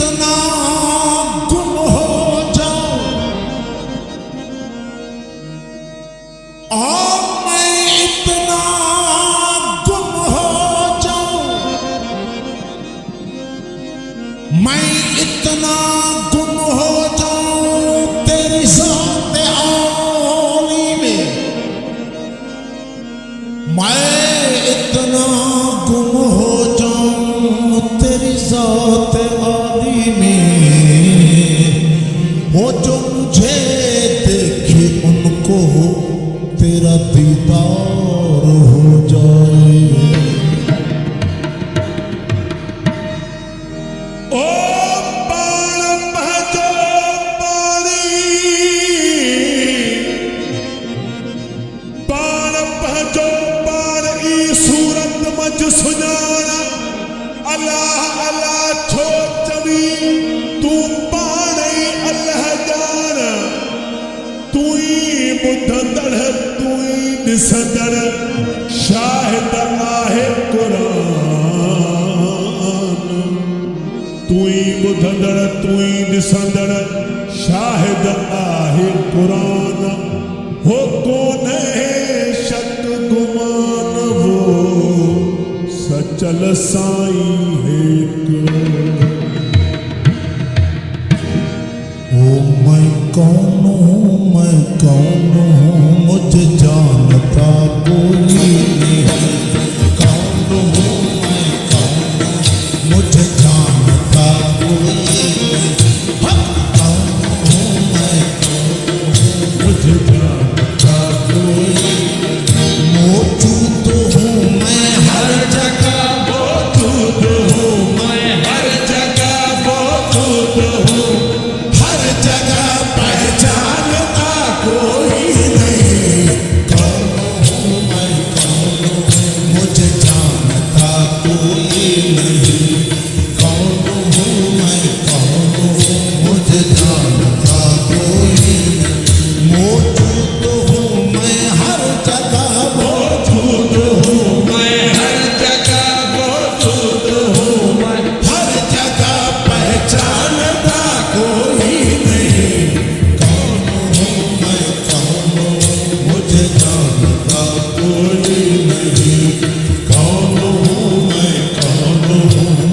इतना गुम हो जाऊं और मैं इतना गुम हो जाऊं, मैं इतना गुम हो जाऊं तेरी ज़ात आली में, मैं इतना गुम हो जाऊं तेरी ज़ात आली में, वो जो मुझे देखे उनको तेरा दीदार हो जाए। ओ बाण भजो बारी, बाण भजो बारी सूरत मज सुजाना, अल्लाह अल्लाह छो चवी तू पाणी अल्लाह जाना, तू ही ॿुधंदड़ तू ही ॾिसंदड़ शाहिद आहे क़ुरान, तू ही ॿुधंदड़ तू ही ॾिसंदड़ शाहिद आहे क़ुरान, हो कोन्हे शक गुमान वो सचल साईं हिक। ओ मैं कौन हूँ मुझे जानता कोई नहीं, कौन हूँ मैं मुझे जानता कोई नहीं, कौन हूँ मैं मुझे जानता कोई नहीं, मौजूद हूँ मैं हर जगह, मौजूद हूँ मैं हर जगह, मौजूद हूँ हर जगह, पहचानता कोई नहीं, कौन हूँ मैं मुझे जानता कोई नहीं, कौन हूँ मैं मुझे जानता कोई नहीं, मौजूद हूँ मैं हर जगह, मौजूद हूँ मैं हर जगह, मौजूद हूँ मैं हर जगह, पहचानता कोई नहीं, कौन हूँ मैं मुझे जानता कोई नहीं, कौन हूँ मैं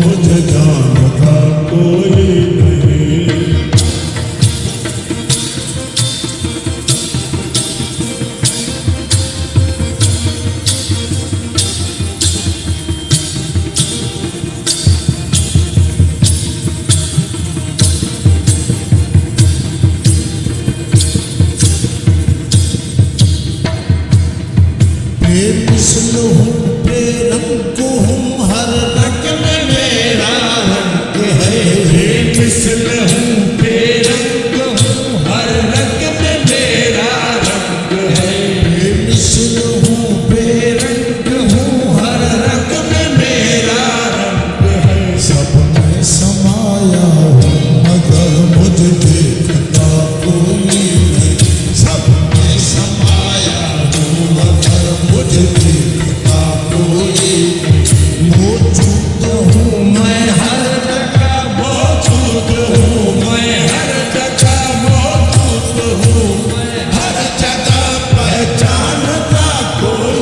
मुझे जानता कोई नहीं। बेमिसल हूँ बेरंग हूँ हर रंग में मेरा रंग है, बेमिसल हूँ बेरंग हूँ हर रंग में मेरा रंग है, बेमिसल हूँ बेरंग हूँ हर रंग में मेरा रंग है, सब में समाया हूँ मगर मुझे देखता कोई नहीं, सब में समाया हूँ मगर मुझे देखता कोई नहीं, मौजूद हूँ मैं हर जगह, मौजूद हूँ मैं हर जगह, मौजूद हूँ मैं हर जगह, पहचानता कोई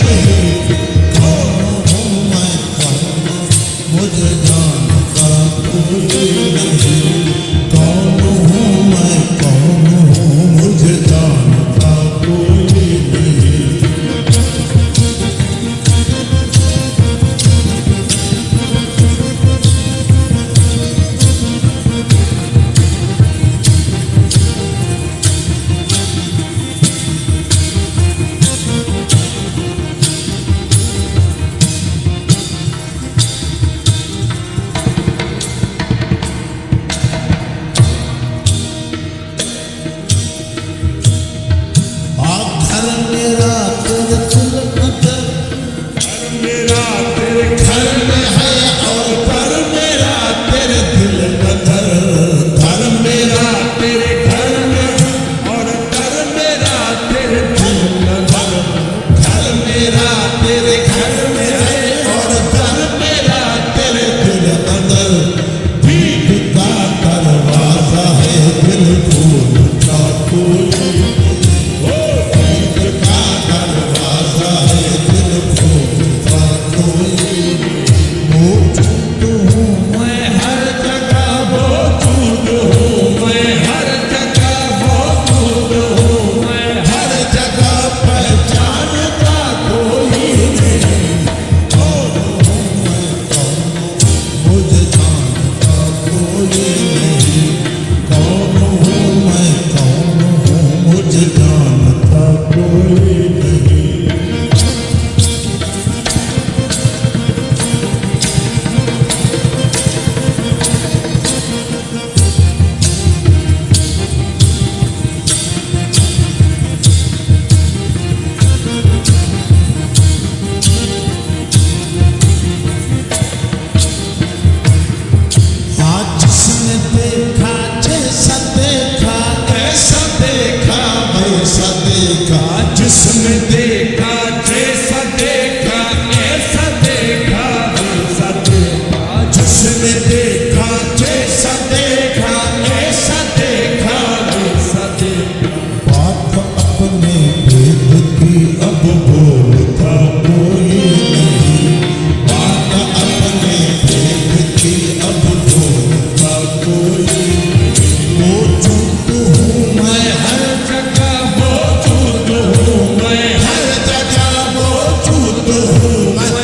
नहीं, कौन हूँ मैं मुझे जानता कोई नहीं, कौन हूँ मैं मुझे जानता कोई नहीं। पूत हूँ मैं